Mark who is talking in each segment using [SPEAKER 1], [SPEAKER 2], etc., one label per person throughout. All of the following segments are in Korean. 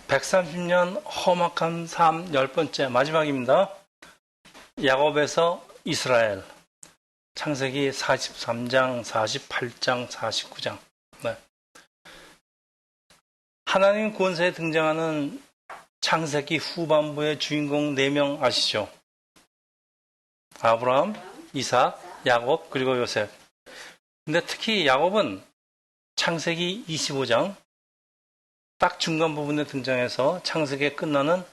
[SPEAKER 1] 130년 험악한 삶 10번째 마지막입니다. 야곱에서 이스라엘. 창세기 43장, 48장, 49장. 네. 하나님 구원사에 등장하는 창세기 후반부의 주인공 4명 아시죠? 아브라함, 이삭, 야곱, 그리고 요셉. 근데 특히 야곱은 창세기 25장 딱 중간 부분에 등장해서 창세기에 끝나는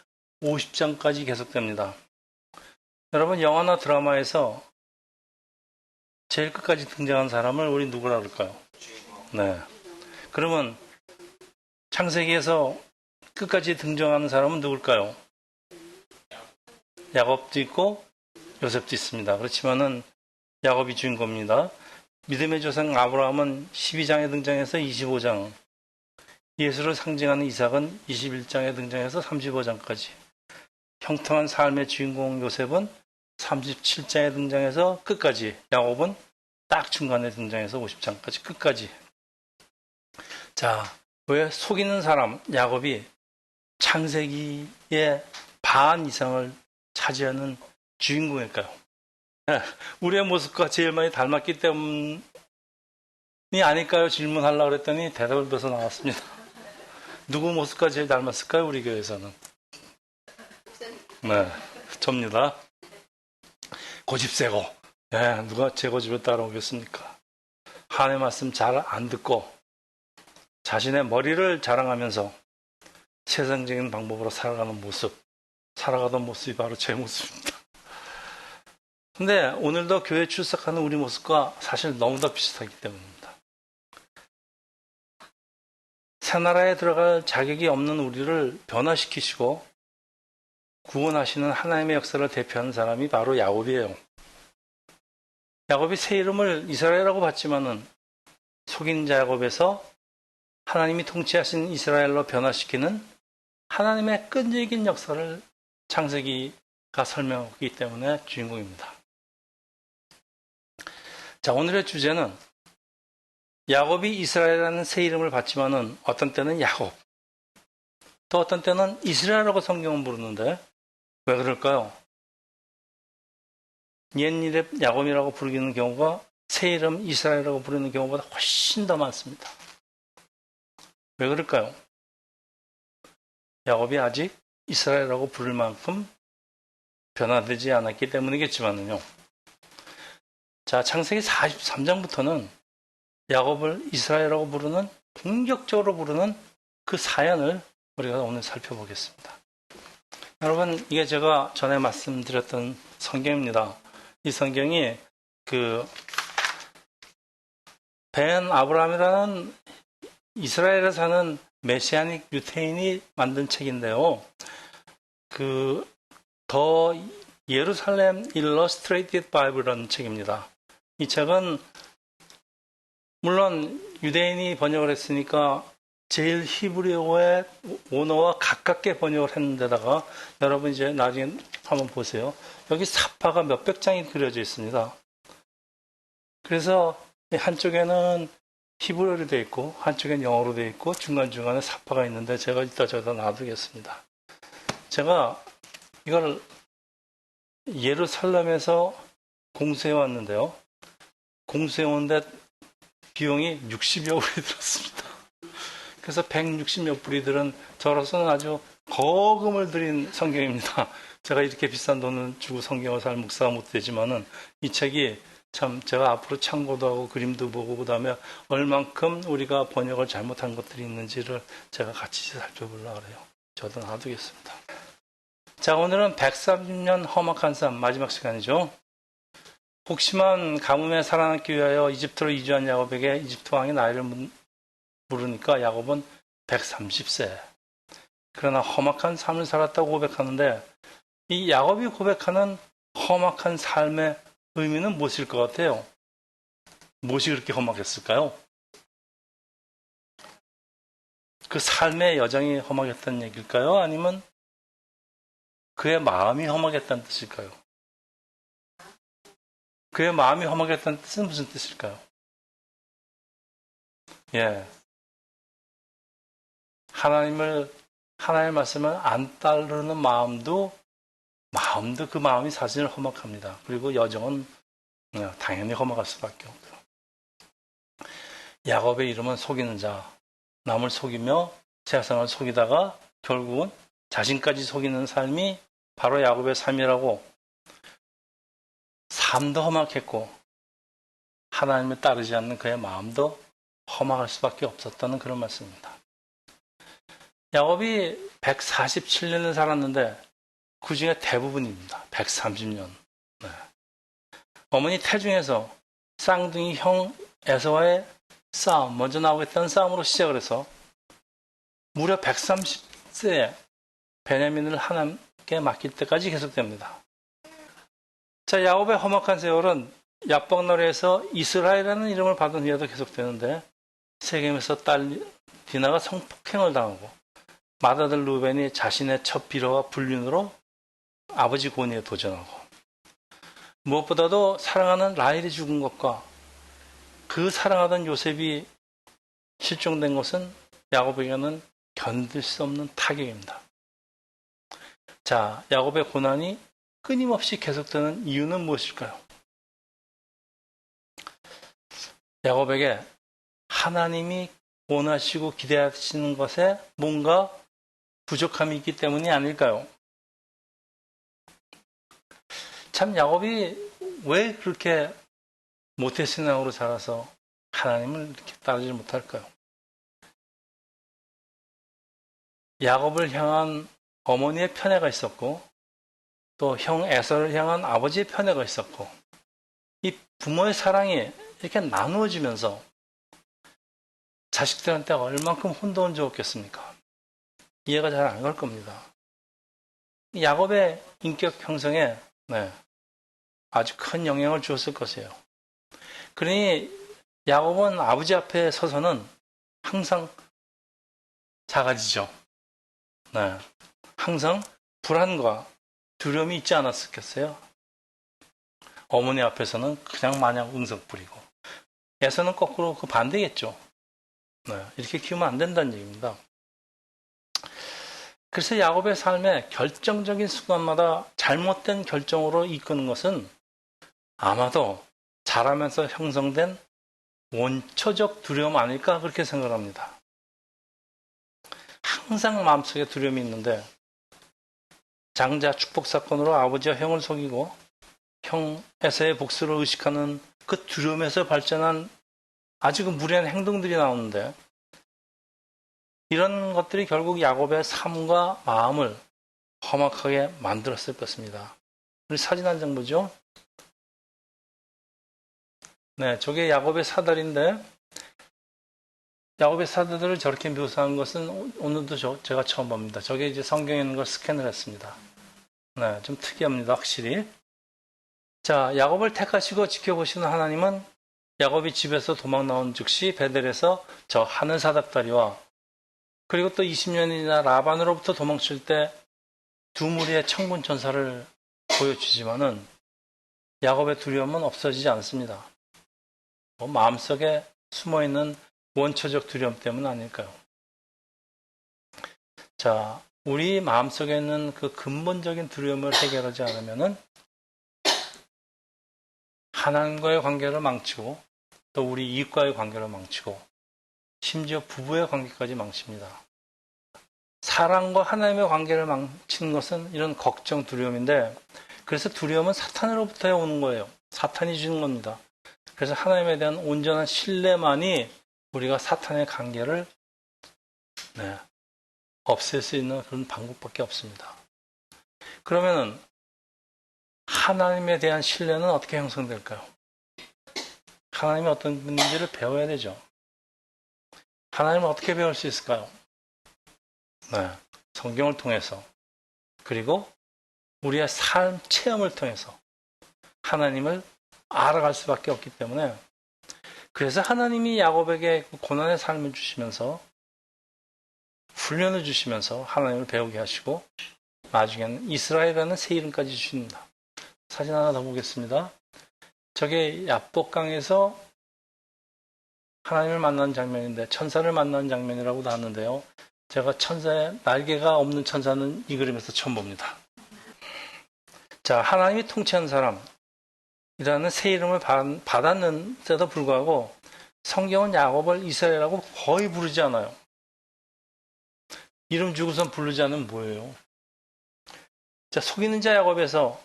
[SPEAKER 1] 50장까지 계속됩니다. 여러분, 영화나 드라마에서 제일 끝까지 등장한 사람을 우리 누구라 그럴까요? 네. 그러면 창세기에서 끝까지 등장하는 사람은 누굴까요? 야곱도 있고 요셉도 있습니다. 그렇지만은 야곱이 주인공입니다. 믿음의 조상 아브라함은 12장에 등장해서 25장, 예수를 상징하는 이삭은 21장에 등장해서 35장까지, 형통한 삶의 주인공 요셉은 37장에 등장해서 끝까지, 야곱은 딱 중간에 등장해서 50장까지 끝까지. 자, 왜 속이는 사람 야곱이 창세기의 반 이상을 차지하는 주인공일까요? 우리의 모습과 제일 많이 닮았기 때문이 아닐까요? 질문하려고 그랬더니 대답을 줘서 나왔습니다. 누구 모습과 제일 닮았을까요? 우리 교회에서는. 네, 접니다. 고집세고. 네, 누가 제 고집에 따라오겠습니까? 하나님의 말씀 잘 안 듣고 자신의 머리를 자랑하면서 세상적인 방법으로 살아가는 모습, 살아가던 모습이 바로 제 모습입니다. 근데 오늘도 교회에 출석하는 우리 모습과 사실 너무나 비슷하기 때문입니다. 새나라에 들어갈 자격이 없는 우리를 변화시키시고 구원하시는 하나님의 역사를 대표하는 사람이 바로 야곱이에요. 야곱이 새 이름을 이스라엘이라고 받지만은 속인 자 야곱에서 하나님이 통치하신 이스라엘로 변화시키는 하나님의 끈질긴 역사를 창세기가 설명하기 때문에 주인공입니다. 자, 오늘의 주제는 야곱이 이스라엘이라는 새 이름을 받지만은 어떤 때는 야곱, 또 어떤 때는 이스라엘이라고 성경은 부르는데 왜 그럴까요? 옛 이름 야곱이라고 부르는 경우가 새 이름 이스라엘이라고 부르는 경우보다 훨씬 더 많습니다. 왜 그럴까요? 야곱이 아직 이스라엘이라고 부를 만큼 변화되지 않았기 때문이겠지만요. 자, 창세기 43장부터는 야곱을 이스라엘이라고 부르는, 본격적으로 부르는 그 사연을 우리가 오늘 살펴보겠습니다. 여러분, 이게 제가 전에 말씀드렸던 성경입니다. 이 성경이 벤 아브라함이라는 이스라엘에 사는 메시아닉 유태인이 만든 책인데요. 더 예루살렘 일러스트레이티드 바이블이라는 책입니다. 이 책은 물론 유대인이 번역을 했으니까 제일 히브리어의 원어와 가깝게 번역을 했는데다가 여러분 이제 나중에 한번 보세요. 여기 사파가 몇백 장이 그려져 있습니다. 그래서 한쪽에는 히브리어로 되어 있고 한쪽엔 영어로 되어 있고 중간중간에 사파가 있는데 제가 이따 저기다 놔두겠습니다. 제가 이걸 예루살렘에서 공수해 왔는데요. 공수해 오는데 비용이 60여 불이 들었습니다. 그래서 160몇 불이 들은 저로서는 아주 거금을 들인 성경입니다. 제가 이렇게 비싼 돈을 주고 성경을 살 묵사가 못 되지만은 이 책이 참 제가 앞으로 참고도 하고 그림도 보고 그다음에 얼만큼 우리가 번역을 잘못한 것들이 있는지를 제가 같이 살펴보려고 그래요. 저도 놔두겠습니다. 자, 오늘은 130년 험악한 삶 마지막 시간이죠. 혹시만 가뭄에 살아남기 위하여 이집트로 이주한 야곱에게 이집트 왕이 나이를 물으니까 야곱은 130세. 그러나 험악한 삶을 살았다고 고백하는데 이 야곱이 고백하는 험악한 삶의 의미는 무엇일 것 같아요? 무엇이 그렇게 험악했을까요? 그 삶의 여정이 험악했다는 얘기일까요? 아니면 그의 마음이 험악했다는 뜻일까요? 그의 마음이 험악했다는 뜻은 무슨 뜻일까요? 예. 하나님의 말씀을 안 따르는 마음도 그 마음이 사실 험악합니다. 그리고 여정은 당연히 험악할 수밖에 없고요. 야곱의 이름은 속이는 자, 남을 속이며 세상을 속이다가 결국은 자신까지 속이는 삶이 바로 야곱의 삶이라고. 삶도 험악했고 하나님을 따르지 않는 그의 마음도 험악할 수밖에 없었다는 그런 말씀입니다. 야곱이 147년을 살았는데 그 중에 대부분입니다. 130년. 네. 어머니 태중에서 쌍둥이 형 에서와의 싸움, 먼저 나오겠다는 싸움으로 시작을 해서 무려 130세에 베냐민을 하나님께 맡길 때까지 계속됩니다. 자, 야곱의 험악한 세월은 야복너리에서 이스라엘이라는 이름을 받은 후에도 계속되는데 세겜에서 딸 디나가 성폭행을 당하고 맏아들 루벤이 자신의 첫 비로와 불륜으로 아버지 고니에 도전하고 무엇보다도 사랑하는 라헬이 죽은 것과 그 사랑하던 요셉이 실종된 것은 야곱에게는 견딜 수 없는 타격입니다. 자, 야곱의 고난이 끊임없이 계속되는 이유는 무엇일까요? 야곱에게 하나님이 원하시고 기대하시는 것에 뭔가 부족함이 있기 때문이 아닐까요? 참 야곱이 왜 그렇게 모태신앙으로 자라서 하나님을 이렇게 따르지 못할까요? 야곱을 향한 어머니의 편애가 있었고 또 형 에서를 향한 아버지의 편애가 있었고 이 부모의 사랑이 이렇게 나누어지면서 자식들한테 얼만큼 혼돈스럽겠습니까? 이해가 잘 안 갈 겁니다. 야곱의 인격 형성에 아주 큰 영향을 주었을 것이에요. 그러니 야곱은 아버지 앞에 서서는 항상 작아지죠. 항상 불안과 두려움이 있지 않았겠어요? 어머니 앞에서는 그냥 마냥 응석 부리고 에서는 거꾸로 그 반대겠죠. 이렇게 키우면 안 된다는 얘기입니다. 그래서 야곱의 삶의 결정적인 순간마다 잘못된 결정으로 이끄는 것은 아마도 자라면서 형성된 원초적 두려움 아닐까 그렇게 생각합니다. 항상 마음속에 두려움이 있는데 장자 축복 사건으로 아버지와 형을 속이고 형 에서의 복수를 의식하는 그 두려움에서 발전한 아주 그 무례한 행동들이 나오는데 이런 것들이 결국 야곱의 삶과 마음을 험악하게 만들었을 것입니다. 우리 사진 한 장 보죠. 저게 야곱의 사달인데 야곱의 사달들을 저렇게 묘사한 것은 오늘도 제가 처음 봅니다. 저게 이제 성경에 있는 걸 스캔을 했습니다. 좀 특이합니다. 확실히. 자, 야곱을 택하시고 지켜보시는 하나님은 야곱이 집에서 도망 나온 즉시 베델에서 저 하늘 사닥다리와 그리고 또 20년이나 라반으로부터 도망칠 때 두 무리의 천군 천사를 보여주지만은 야곱의 두려움은 없어지지 않습니다. 마음속에 숨어있는 원초적 두려움 때문 아닐까요? 자, 우리 마음속에 있는 그 근본적인 두려움을 해결하지 않으면은 하나님과의 관계를 망치고 또 우리 이웃과의 관계를 망치고 심지어 부부의 관계까지 망칩니다. 사랑과 하나님의 관계를 망치는 것은 이런 걱정, 두려움인데 그래서 두려움은 사탄으로부터 오는 거예요. 사탄이 주는 겁니다. 그래서 하나님에 대한 온전한 신뢰만이 우리가 사탄의 관계를 없앨 수 있는 그런 방법밖에 없습니다. 그러면은 하나님에 대한 신뢰는 어떻게 형성될까요? 하나님이 어떤 분인지를 배워야 되죠. 하나님을 어떻게 배울 수 있을까요? 성경을 통해서 그리고 우리의 삶 체험을 통해서 하나님을 알아갈 수밖에 없기 때문에 그래서 하나님이 야곱에게 고난의 삶을 주시면서 훈련을 주시면서 하나님을 배우게 하시고 나중에는 이스라엘이라는 새 이름까지 주십니다. 사진 하나 더 보겠습니다. 저게 야복강에서 하나님을 만난 장면인데 천사를 만난 장면이라고 나왔는데요. 제가 천사의 날개가 없는 천사는 이 그림에서 처음 봅니다. 자, 하나님이 통치하는 사람이라는 새 이름을 받았는데도 불구하고 성경은 야곱을 이스라엘이라고 거의 부르지 않아요. 이름 주고선 부르지 않으면 뭐예요? 자, 속이는 자 야곱에서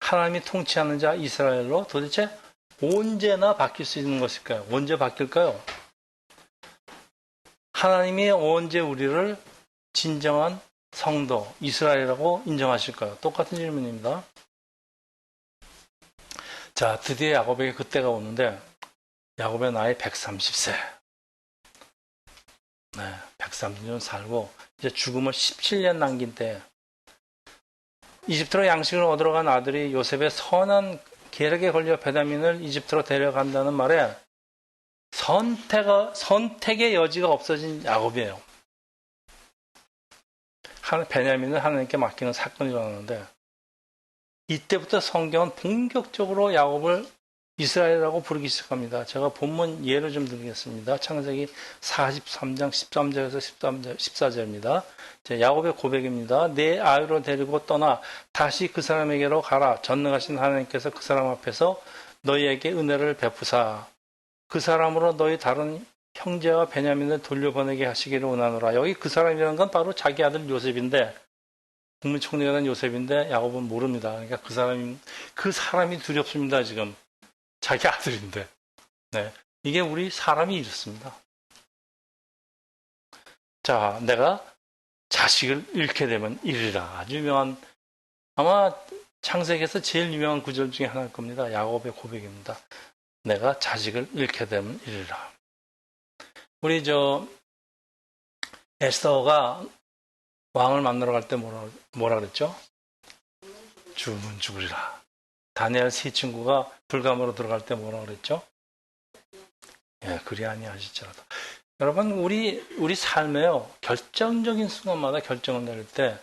[SPEAKER 1] 하나님이 통치하는 자 이스라엘로 도대체 언제나 바뀔 수 있는 것일까요? 언제 바뀔까요? 하나님이 언제 우리를 진정한 성도, 이스라엘이라고 인정하실까요? 똑같은 질문입니다. 자, 드디어 야곱에게 그때가 오는데 야곱의 나이 130세. 네, 130년 살고 이제 죽음을 17년 남긴 때 이집트로 양식을 얻으러 간 아들이 요셉의 선한 계략에 걸려 베냐민을 이집트로 데려간다는 말에 선택의 여지가 없어진 야곱이에요. 베냐민을 하나님께 맡기는 사건이 일어나는데 이때부터 성경은 본격적으로 야곱을 이스라엘이라고 부르기 시작합니다. 제가 본문 예를 좀 드리겠습니다. 창세기 43장 13절에서 14절입니다. 야곱의 고백입니다. 내 아이로 데리고 떠나 다시 그 사람에게로 가라. 전능하신 하나님께서 그 사람 앞에서 너희에게 은혜를 베푸사 그 사람으로 너희 다른 형제와 베냐민을 돌려보내게 하시기를 원하노라. 여기 그 사람이라는 건 바로 자기 아들 요셉인데 국무총리가 된 요셉인데 야곱은 모릅니다. 그러니까 그 사람이 두렵습니다. 지금 자기 아들인데. 네, 이게 우리 사람이 이렇습니다. 자, 내가 자식을 잃게 되면 이르리라. 아주 유명한 아마 창세기에서 제일 유명한 구절 중에 하나일 겁니다. 야곱의 고백입니다. 내가 자식을 잃게 되면 이르리라. 우리 에스더가 왕을 만나러 갈 때 뭐라 그랬죠? 죽으면 죽으리라. 다니엘 세 친구가 불감으로 들어갈 때 뭐라 그랬죠? 예, 그리 아니하실지라도. 여러분, 우리 삶에요, 결정적인 순간마다 결정을 내릴 때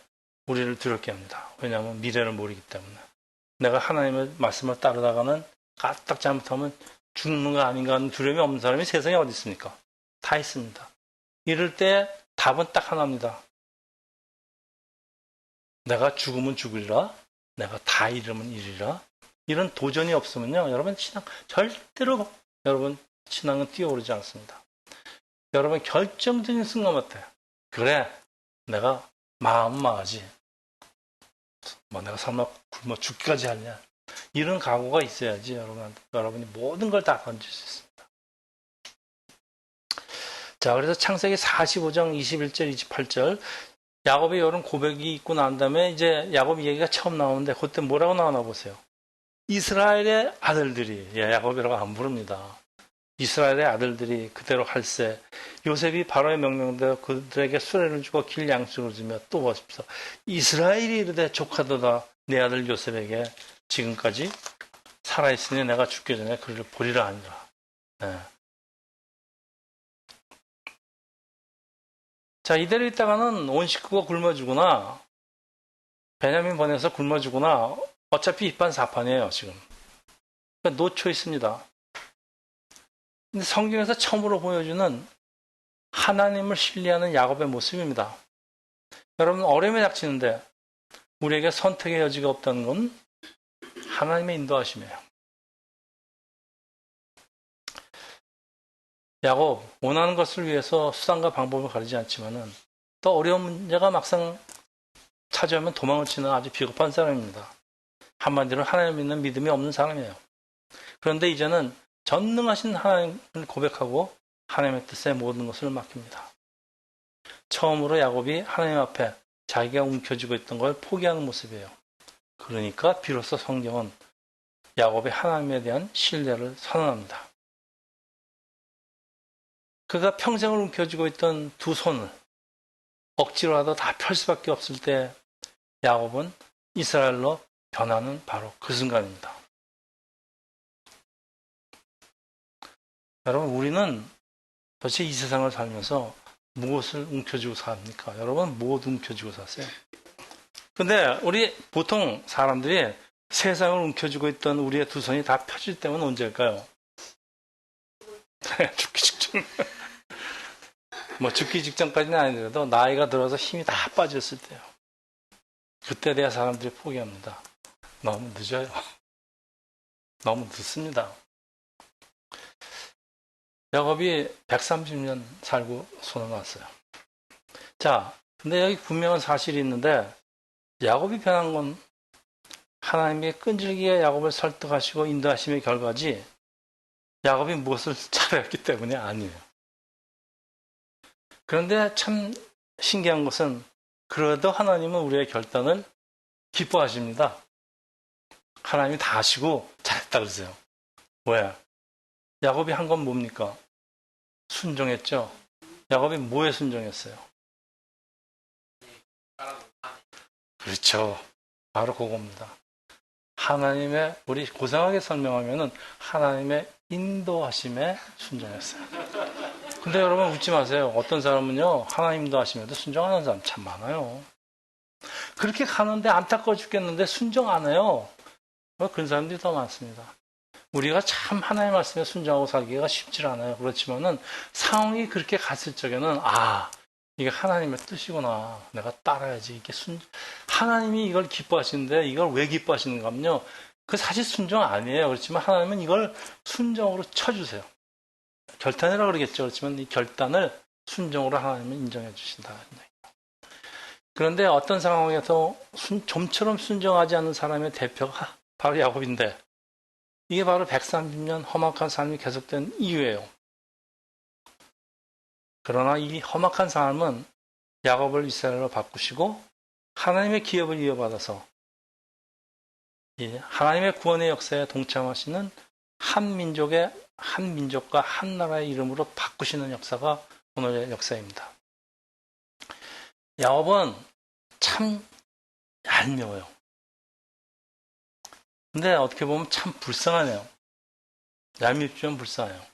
[SPEAKER 1] 우리를 두렵게 합니다. 왜냐하면 미래를 모르기 때문에. 내가 하나님의 말씀을 따르다가는 까딱 잘못하면 죽는 거 아닌가 하는 두려움이 없는 사람이 세상에 어디 있습니까? 다 있습니다. 이럴 때 답은 딱 하나입니다. 내가 죽으면 죽으리라. 내가 다 잃으면 잃으리라. 이런 도전이 없으면요, 여러분 절대로 여러분 신앙은 뛰어오르지 않습니다. 여러분 결정적인 순간 같아요. 그래, 내가 마음마하지. 내가 설마 굶어 죽기까지 하냐? 이런 각오가 있어야지 여러분이 모든 걸 다 건질 수 있습니다. 자, 그래서 창세기 45장 21절, 28절 야곱의 이런 고백이 있고 난 다음에 이제 야곱 얘기가 처음 나오는데 그때 뭐라고 나오나 보세요. 이스라엘의 아들들이, 야곱이라고 안 부릅니다. 이스라엘의 아들들이 그대로 할세 요셉이 바로의 명령대로 그들에게 수레를 주고 길 양식을 주며 또 보십시오. 이스라엘이 이르되 조카도다 내 아들 요셉에게 지금까지 살아있으니 내가 죽기 전에 그를 보리라 하니라. 네. 자, 이대로 있다가는 온 식구가 굶어 죽거나 베냐민 보내서 굶어 죽거나 어차피 입반사판이에요 지금. 그러니까 놓쳐 있습니다. 근데 성경에서 처음으로 보여주는 하나님을 신뢰하는 야곱의 모습입니다. 여러분, 어려움에 닥치는데 우리에게 선택의 여지가 없다는 건 하나님의 인도하심이에요. 야곱, 원하는 것을 위해서 수단과 방법을 가리지 않지만은 또 어려운 문제가 막상 찾아오면 도망을 치는 아주 비겁한 사람입니다. 한마디로 하나님 믿는 믿음이 없는 사람이에요. 그런데 이제는 전능하신 하나님을 고백하고 하나님의 뜻에 모든 것을 맡깁니다. 처음으로 야곱이 하나님 앞에 자기가 움켜쥐고 있던 걸 포기하는 모습이에요. 그러니까 비로소 성경은 야곱의 하나님에 대한 신뢰를 선언합니다. 그가 평생을 움켜쥐고 있던 두 손을 억지로라도 다 펼 수밖에 없을 때 야곱은 이스라엘로 변하는 바로 그 순간입니다. 여러분, 우리는 도대체 이 세상을 살면서 무엇을 움켜쥐고 삽니까? 여러분, 무엇 움켜쥐고 사세요? 근데 우리 보통 사람들이 세상을 움켜쥐고 있던 우리의 두 손이 다 펴질 때면 언제일까요? 죽기 직전. 뭐 죽기 직전까지는 아니더라도 나이가 들어서 힘이 다 빠졌을 때요. 그때 돼야 사람들이 포기합니다. 너무 늦어요. 너무 늦습니다. 야곱이 130년 살고 손을 놨어요. 자, 근데 여기 분명한 사실이 있는데 야곱이 변한 건 하나님의 끈질기게 야곱을 설득하시고 인도하심의 결과지 야곱이 무엇을 잘했기 때문이 아니에요. 그런데 참 신기한 것은 그래도 하나님은 우리의 결단을 기뻐하십니다. 하나님이 다 아시고 잘했다 그러세요. 왜? 야곱이 한 건 뭡니까? 순종했죠. 야곱이 뭐에 순종했어요? 그렇죠. 바로 그겁니다. 하나님의, 우리 고상하게 설명하면은 하나님의 인도하심에 순종했어요. 근데 여러분 웃지 마세요. 어떤 사람은요, 하나님 인도하심에도 순종 안 하는 사람 참 많아요. 그렇게 가는데 안타까워 죽겠는데 순종 안 해요. 그런 사람들이 더 많습니다. 우리가 참 하나님 말씀에 순종하고 살기가 쉽지 않아요. 그렇지만은 상황이 그렇게 갔을 적에는 이게 하나님의 뜻이구나. 내가 따라야지. 이게 하나님이 이걸 기뻐하시는데 이걸 왜 기뻐하시는가 하면요. 그 사실 순종 아니에요. 그렇지만 하나님은 이걸 순종으로 쳐주세요. 결단이라고 그러겠죠. 그렇지만 이 결단을 순종으로 하나님은 인정해 주신다. 그런데 어떤 상황에서 좀처럼 순종하지 않는 사람의 대표가 바로 야곱인데 이게 바로 130년 험악한 삶이 계속된 이유예요. 그러나 이 험악한 삶은 야곱을 이스라엘로 바꾸시고 하나님의 기업을 이어받아서 하나님의 구원의 역사에 동참하시는 한 민족과 한 나라의 이름으로 바꾸시는 역사가 오늘의 역사입니다. 야곱은 참 얄미워요. 근데 어떻게 보면 참 불쌍하네요. 얄밉지만 불쌍해요.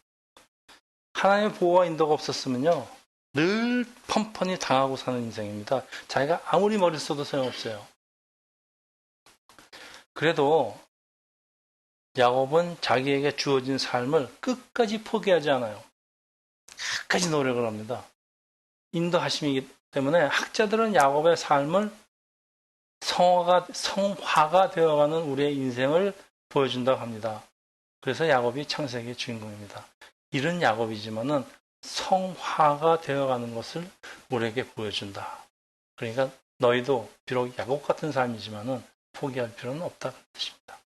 [SPEAKER 1] 하나님의 보호와 인도가 없었으면요. 늘 펀펀히 당하고 사는 인생입니다. 자기가 아무리 머리 써도 소용없어요. 그래도 야곱은 자기에게 주어진 삶을 끝까지 포기하지 않아요. 끝까지 노력을 합니다. 인도하심이기 때문에 학자들은 야곱의 삶을 성화가 되어가는 우리의 인생을 보여준다고 합니다. 그래서 야곱이 창세기의 주인공입니다. 이런 야곱이지만은 성화가 되어가는 것을 우리에게 보여준다. 그러니까 너희도 비록 야곱 같은 삶이지만은 포기할 필요는 없다는 뜻입니다.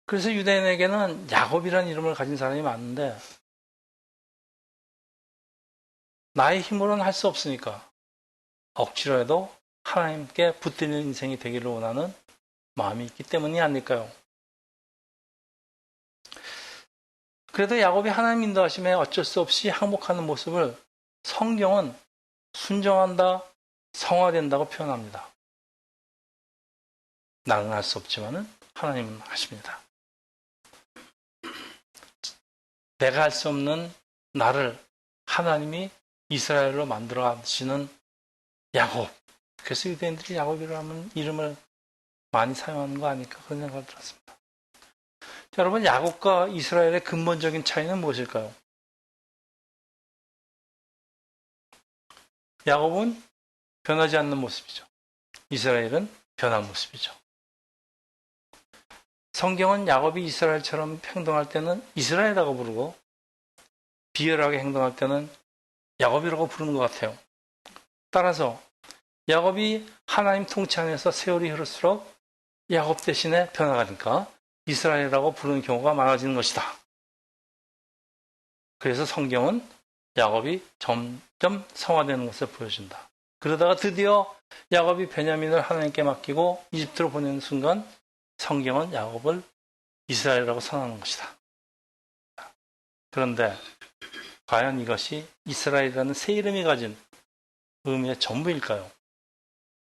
[SPEAKER 1] 그래서 유대인에게는 야곱이라는 이름을 가진 사람이 많은데 나의 힘으로는 할 수 없으니까 억지로 해도 하나님께 붙드는 인생이 되기를 원하는 마음이 있기 때문이 아닐까요? 그래도 야곱이 하나님 인도하심에 어쩔 수 없이 항복하는 모습을 성경은 순종한다, 성화된다고 표현합니다. 나는 할 수 없지만은 하나님은 하십니다. 내가 할 수 없는 나를 하나님이 이스라엘로 만들어 가시는 야곱. 그래서 유대인들이 야곱이라는 이름을 많이 사용하는 거 아닐까 그런 생각이 들었습니다. 자, 여러분 야곱과 이스라엘의 근본적인 차이는 무엇일까요? 야곱은 변하지 않는 모습이죠. 이스라엘은 변한 모습이죠. 성경은 야곱이 이스라엘처럼 행동할 때는 이스라엘이라고 부르고 비열하게 행동할 때는 야곱이라고 부르는 것 같아요. 따라서 야곱이 하나님 통치 안에서 세월이 흐를수록 야곱 대신에 변화가니까 이스라엘이라고 부르는 경우가 많아지는 것이다. 그래서 성경은 야곱이 점점 성화되는 것을 보여준다. 그러다가 드디어 야곱이 베냐민을 하나님께 맡기고 이집트로 보내는 순간 성경은 야곱을 이스라엘이라고 선언하는 것이다. 그런데 과연 이것이 이스라엘이라는 새 이름이 가진 의미의 전부일까요?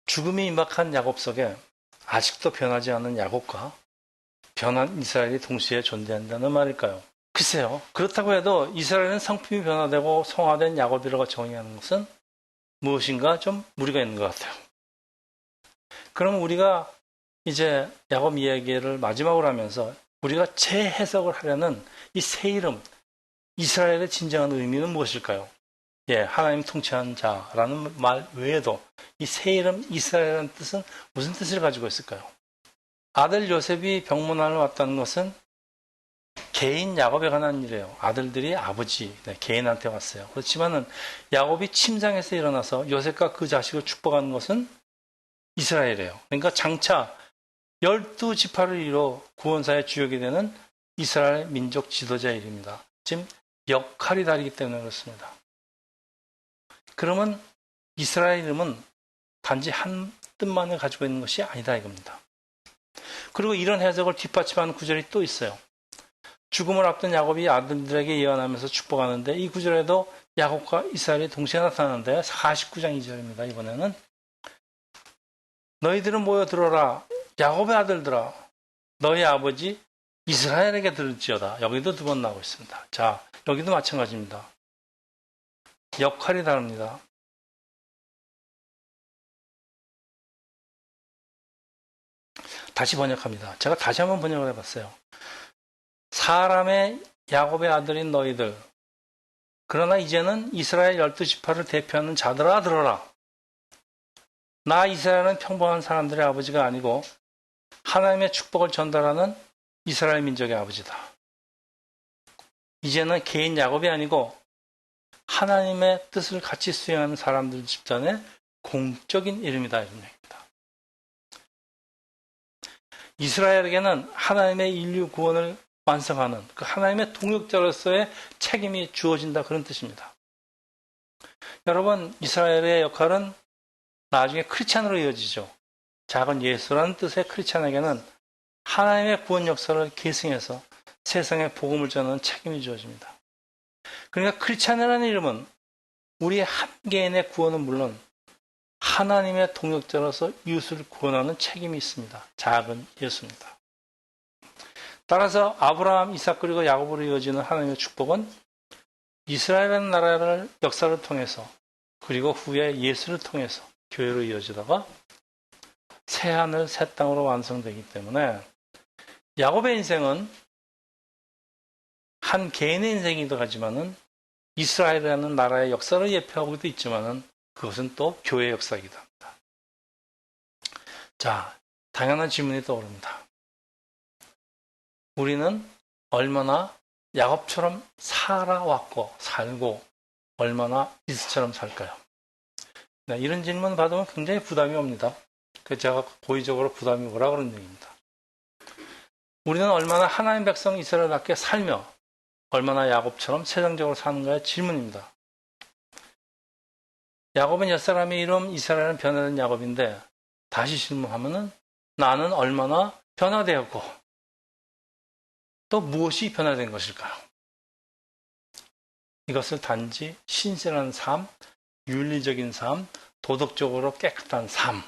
[SPEAKER 1] 죽음이 임박한 야곱 속에 아직도 변하지 않은 야곱과 변한 이스라엘이 동시에 존재한다는 말일까요? 글쎄요. 그렇다고 해도 이스라엘은 성품이 변화되고 성화된 야곱이라고 정의하는 것은 무엇인가 좀 무리가 있는 것 같아요. 그럼 우리가 이제 야곱 이야기를 마지막으로 하면서 우리가 재해석을 하려는 이 새 이름, 이스라엘의 진정한 의미는 무엇일까요? 예, 하나님 통치하는 자라는 말 외에도 이 새 이름 이스라엘이라는 뜻은 무슨 뜻을 가지고 있을까요? 아들 요셉이 병문안을 왔다는 것은 개인 야곱에 관한 일이에요. 아들들이 아버지 개인한테 왔어요. 그렇지만은 야곱이 침상에서 일어나서 요셉과 그 자식을 축복하는 것은 이스라엘이에요. 그러니까 장차 12지파를 이뤄 구원사의 주역이 되는 이스라엘 민족 지도자의 일입니다. 지금 역할이 다르기 때문에 그렇습니다. 그러면 이스라엘 이름은 단지 한 뜻만을 가지고 있는 것이 아니다 이겁니다. 그리고 이런 해석을 뒷받침하는 구절이 또 있어요. 죽음을 앞둔 야곱이 아들들에게 예언하면서 축복하는데 이 구절에도 야곱과 이스라엘이 동시에 나타나는데 49장 2절입니다. 이번에는 너희들은 모여 들어라 야곱의 아들들아 너희 아버지 이스라엘에게 들을지어다. 여기도 두 번 나오고 있습니다. 자, 여기도 마찬가지입니다. 역할이 다릅니다. 다시 번역합니다. 제가 다시 한번 번역을 해봤어요. 사람의 야곱의 아들인 너희들 그러나 이제는 이스라엘 12지파를 대표하는 자들아 들어라. 나 이스라엘은 평범한 사람들의 아버지가 아니고 하나님의 축복을 전달하는 이스라엘 민족의 아버지다. 이제는 개인 야곱이 아니고 하나님의 뜻을 같이 수행하는 사람들 집단의 공적인 이름이다. 이런 얘기입니다. 이스라엘에게는 하나님의 인류 구원을 완성하는 그 하나님의 동역자로서의 책임이 주어진다. 그런 뜻입니다. 여러분, 이스라엘의 역할은 나중에 크리스찬으로 이어지죠. 작은 예수라는 뜻의 크리스찬에게는 하나님의 구원 역사를 계승해서 세상에 복음을 전하는 책임이 주어집니다. 그러니까 크리스찬이라는 이름은 우리의 한 개인의 구원은 물론 하나님의 동역자로서 이웃을 구원하는 책임이 있습니다. 작은 예수입니다. 따라서 아브라함, 이삭 그리고 야곱으로 이어지는 하나님의 축복은 이스라엘이라는 나라를 역사를 통해서 그리고 후에 예수를 통해서 교회로 이어지다가 새 하늘 새 땅으로 완성되기 때문에 야곱의 인생은 한 개인의 인생이기도 하지만은 이스라엘이라는 나라의 역사를 예표하고도 있지만은 그것은 또 교회의 역사이기도 합니다. 자, 당연한 질문이 떠오릅니다. 우리는 얼마나 야곱처럼 살아왔고 살고 얼마나 이스처럼 살까요? 네, 이런 질문 받으면 굉장히 부담이 옵니다. 그래서 제가 고의적으로 부담이 오라 그런 얘기입니다. 우리는 얼마나 하나님 백성 이스라엘답게 살며 얼마나 야곱처럼 세상적으로 사는가의 질문입니다. 야곱은 옛사람의 이름, 이스라엘은 변화된 야곱인데 다시 질문하면은 나는 얼마나 변화되었고 또 무엇이 변화된 것일까요? 이것을 단지 신실한 삶, 윤리적인 삶, 도덕적으로 깨끗한 삶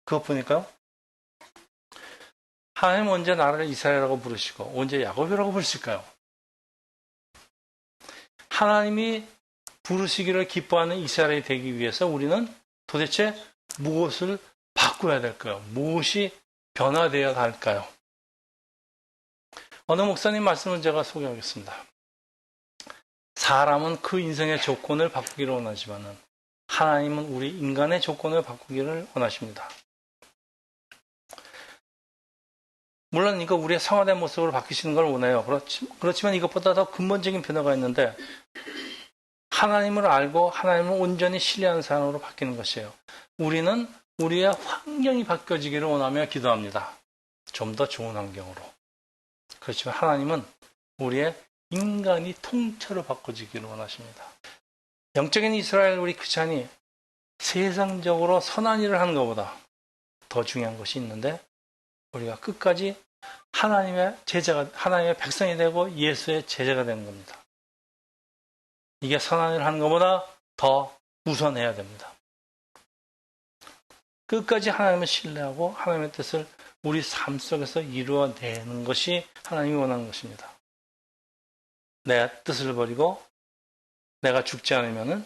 [SPEAKER 1] 그것뿐일까요? 하나님은 언제 나를 이스라엘이라고 부르시고 언제 야곱이라고 부르실까요? 하나님이 부르시기를 기뻐하는 이스라엘이 되기 위해서 우리는 도대체 무엇을 바꿔야 될까요? 무엇이 변화되어야 할까요? 어느 목사님 말씀을 제가 소개하겠습니다. 사람은 그 인생의 조건을 바꾸기를 원하지만 하나님은 우리 인간의 조건을 바꾸기를 원하십니다. 물론 이거 우리의 성화된 모습으로 바뀌시는 걸 원해요. 그렇지만 이것보다 더 근본적인 변화가 있는데 하나님을 알고 하나님을 온전히 신뢰하는 사람으로 바뀌는 것이에요. 우리는 우리의 환경이 바뀌어지기를 원하며 기도합니다. 좀 더 좋은 환경으로. 그렇지만 하나님은 우리의 인간이 통째로 바꿔지기를 원하십니다. 영적인 이스라엘 우리 크리스찬이 세상적으로 선한 일을 하는 것보다 더 중요한 것이 있는데 우리가 끝까지 하나님의 제자가, 하나님의 백성이 되고 예수의 제자가 되는 겁니다. 이게 선한 일을 하는 것보다 더 우선해야 됩니다. 끝까지 하나님을 신뢰하고 하나님의 뜻을 우리 삶 속에서 이루어내는 것이 하나님이 원하는 것입니다. 내 뜻을 버리고 내가 죽지 않으면은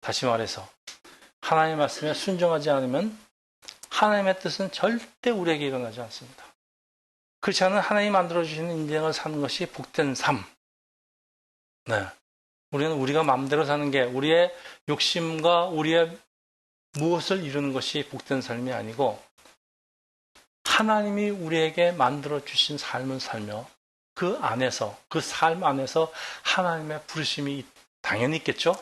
[SPEAKER 1] 다시 말해서 하나님의 말씀에 순종하지 않으면 하나님의 뜻은 절대 우리에게 일어나지 않습니다. 그렇지 않은 하나님이 만들어주시는 인생을 사는 것이 복된 삶, 네. 우리는 우리가 마음대로 사는 게 우리의 욕심과 우리의 무엇을 이루는 것이 복된 삶이 아니고 하나님이 우리에게 만들어 주신 삶을 살며 그 안에서 그 삶 안에서 하나님의 부르심이 당연히 있겠죠.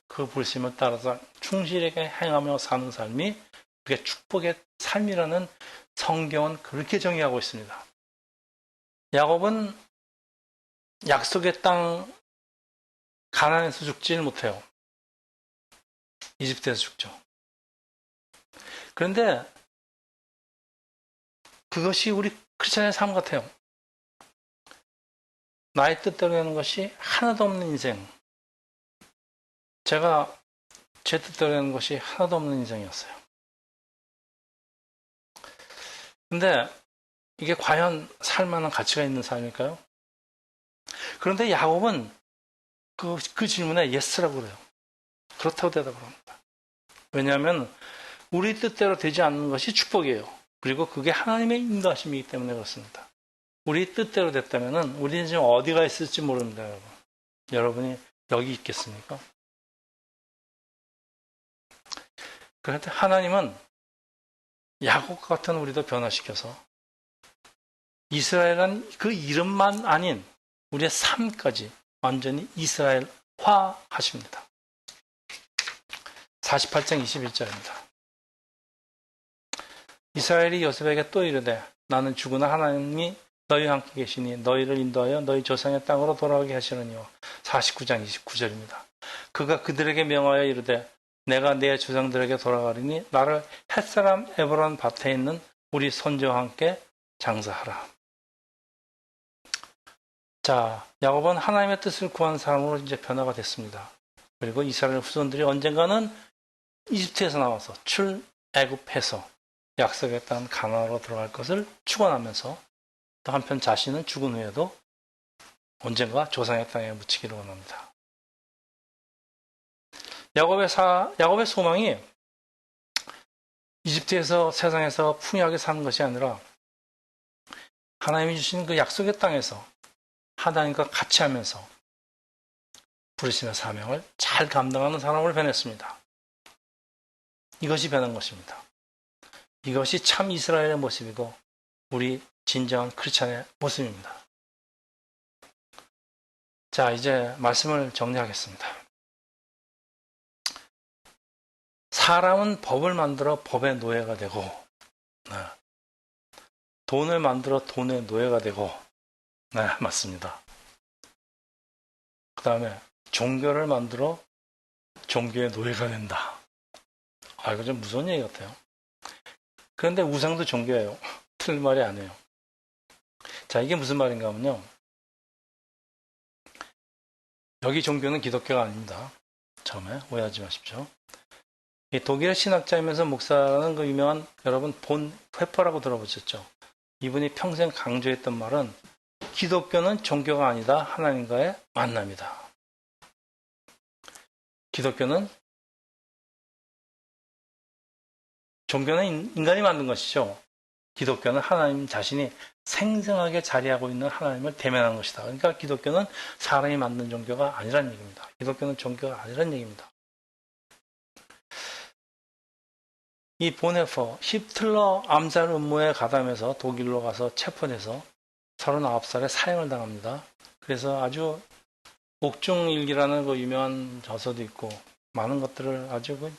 [SPEAKER 1] 그 부르심을 따라서 충실하게 행하며 사는 삶이 그게 축복의 삶이라는 성경은 그렇게 정의하고 있습니다. 야곱은 약속의 땅 가나안에서 죽지를 못해요. 이집트에서 죽죠. 그런데 그것이 우리 크리스천의 삶 같아요. 나의 뜻대로 하는 것이 하나도 없는 인생. 제가 제 뜻대로 하는 것이 하나도 없는 인생이었어요. 근데 이게 과연 살만한 가치가 있는 삶일까요? 그런데 야곱은 그 질문에 예스라고 그래요. 그렇다고 대답을 합니다. 왜냐하면 우리 뜻대로 되지 않는 것이 축복이에요. 그리고 그게 하나님의 인도하심이기 때문에 그렇습니다. 우리 뜻대로 됐다면 우리는 지금 어디가 있을지 모릅니다. 여러분. 여러분이 여기 있겠습니까? 그런데 하나님은 야곱 같은 우리도 변화시켜서 이스라엘은 그 이름만 아닌 우리의 삶까지 완전히 이스라엘화 하십니다. 48장 21절입니다. 이스라엘이 요셉에게 또 이르되 나는 주구나 하나님이 너희와 함께 계시니 너희를 인도하여 너희 조상의 땅으로 돌아가게 하시느니와 49장 29절입니다. 그가 그들에게 명하여 이르되 내가 내 조상들에게 돌아가리니 나를 햇사람 에브론 밭에 있는 우리 손자와 함께 장사하라. 자, 야곱은 하나님의 뜻을 구한 사람으로 이제 변화가 됐습니다. 그리고 이스라엘 후손들이 언젠가는 이집트에서 나와서 출애굽해서 약속의 땅 가나안으로 들어갈 것을 축원하면서 또 한편 자신은 죽은 후에도 언젠가 조상의 땅에 묻히기를 원합니다. 야곱의 소망이 이집트에서 세상에서 풍요하게 사는 것이 아니라 하나님이 주신 그 약속의 땅에서 하나님과 같이 하면서 부르심의 사명을 잘 감당하는 사람을 변했습니다. 이것이 변한 것입니다. 이것이 참 이스라엘의 모습이고 우리 진정한 크리스찬의 모습입니다. 자, 이제 말씀을 정리하겠습니다. 사람은 법을 만들어 법의 노예가 되고 돈을 만들어 돈의 노예가 되고 네, 맞습니다. 그 다음에 종교를 만들어 종교의 노예가 된다. 이거 좀 무서운 얘기 같아요. 그런데 우상도 종교예요. 틀린 말이 아니에요. 자, 이게 무슨 말인가 하면요. 여기 종교는 기독교가 아닙니다. 처음에 오해하지 마십시오. 이 독일의 신학자이면서 목사는 그 유명한 여러분 본 회퍼라고 들어보셨죠? 이분이 평생 강조했던 말은 기독교는 종교가 아니다. 하나님과의 만남이다. 종교는 인간이 만든 것이죠. 기독교는 하나님 자신이 생생하게 자리하고 있는 하나님을 대면하는 것이다. 그러니까 기독교는 사람이 만든 종교가 아니란 얘기입니다. 기독교는 종교가 아니란 얘기입니다. 이 보네퍼, 히틀러 암살 음모에 가담해서 독일로 가서 체포돼서 39살에 사형을 당합니다. 그래서 아주 옥중일기라는 그 유명한 저서도 있고 많은 것들을 아주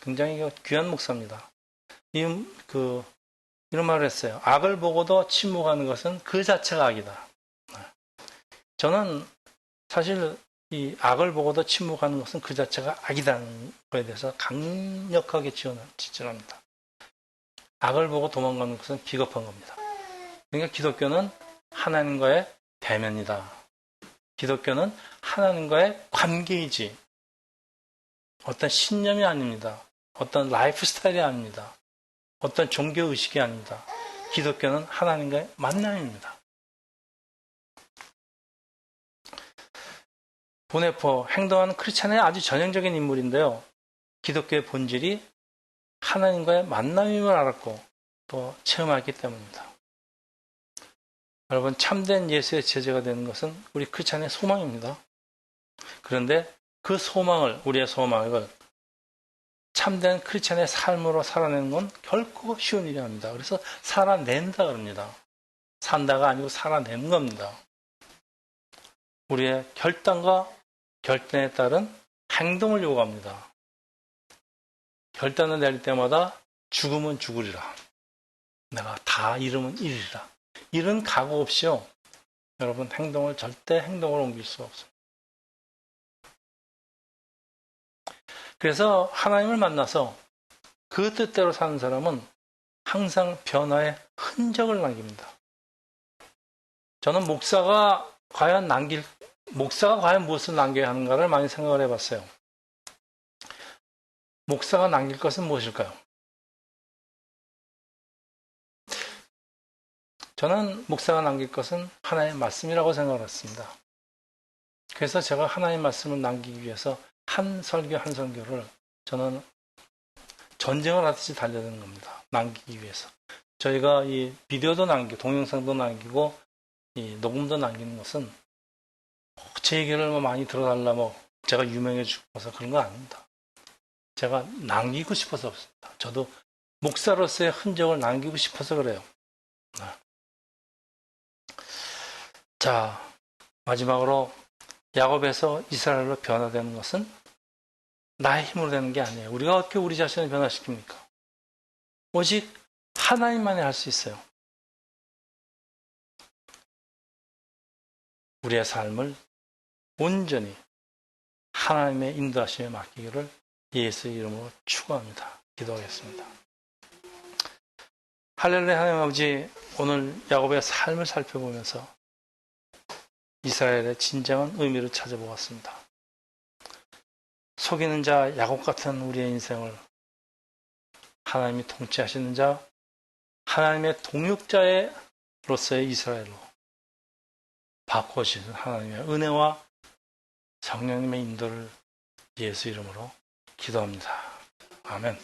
[SPEAKER 1] 굉장히 귀한 목사입니다. 이런 말을 했어요. 악을 보고도 침묵하는 것은 그 자체가 악이다. 저는 사실 이 악을 보고도 침묵하는 것은 그 자체가 악이라는 것에 대해서 강력하게 지지합니다. 악을 보고 도망가는 것은 비겁한 겁니다. 그러니까 기독교는 하나님과의 대면이다. 기독교는 하나님과의 관계이지 어떤 신념이 아닙니다. 어떤 라이프 스타일이 아닙니다. 어떤 종교의식이 아닙니다. 기독교는 하나님과의 만남입니다. 보네퍼, 행동하는 크리스찬의 아주 전형적인 인물인데요. 기독교의 본질이 하나님과의 만남임을 알았고 또 체험했기 때문입니다. 여러분, 참된 예수의 제자가 되는 것은 우리 크리스찬의 소망입니다. 그런데 그 소망을, 우리의 소망을 참된 크리스천의 삶으로 살아내는 건 결코 쉬운 일이 아닙니다. 그래서 살아낸다 그럽니다. 산다가 아니고 살아내는 겁니다. 우리의 결단과 결단에 따른 행동을 요구합니다. 결단을 내릴 때마다 죽으면 죽으리라. 내가 다 잃으면 잃으리라. 이런 각오 없이요. 여러분 절대 행동을 옮길 수 없습니다. 그래서 하나님을 만나서 그 뜻대로 사는 사람은 항상 변화의 흔적을 남깁니다. 저는 목사가 과연 무엇을 남겨야 하는가를 많이 생각을 해봤어요. 목사가 남길 것은 무엇일까요? 저는 목사가 남길 것은 하나님의 말씀이라고 생각을 했습니다. 그래서 제가 하나님의 말씀을 남기기 위해서 한 설교를 저는 전쟁을 하듯이 달려드는 겁니다. 남기기 위해서. 저희가 이 비디오도 남기고 동영상도 남기고 이 녹음도 남기는 것은 제 얘기를 많이 들어달라 제가 유명해지고서 그런 거 아닙니다. 제가 남기고 싶어서 없습니다. 저도 목사로서의 흔적을 남기고 싶어서 그래요. 자, 마지막으로 야곱에서 이스라엘로 변화되는 것은 나의 힘으로 되는 게 아니에요. 우리가 어떻게 우리 자신을 변화시킵니까? 오직 하나님만이 할 수 있어요. 우리의 삶을 온전히 하나님의 인도하심에 맡기기를 예수의 이름으로 축원합니다. 기도하겠습니다. 할렐루야. 하나님 아버지, 오늘 야곱의 삶을 살펴보면서 이스라엘의 진정한 의미를 찾아보았습니다. 속이는 자 야곱 같은 우리의 인생을 하나님이 통치하시는 자, 하나님의 동역자로서의 이스라엘로 바꿔주시는 하나님의 은혜와 성령님의 인도를 예수 이름으로 기도합니다. 아멘.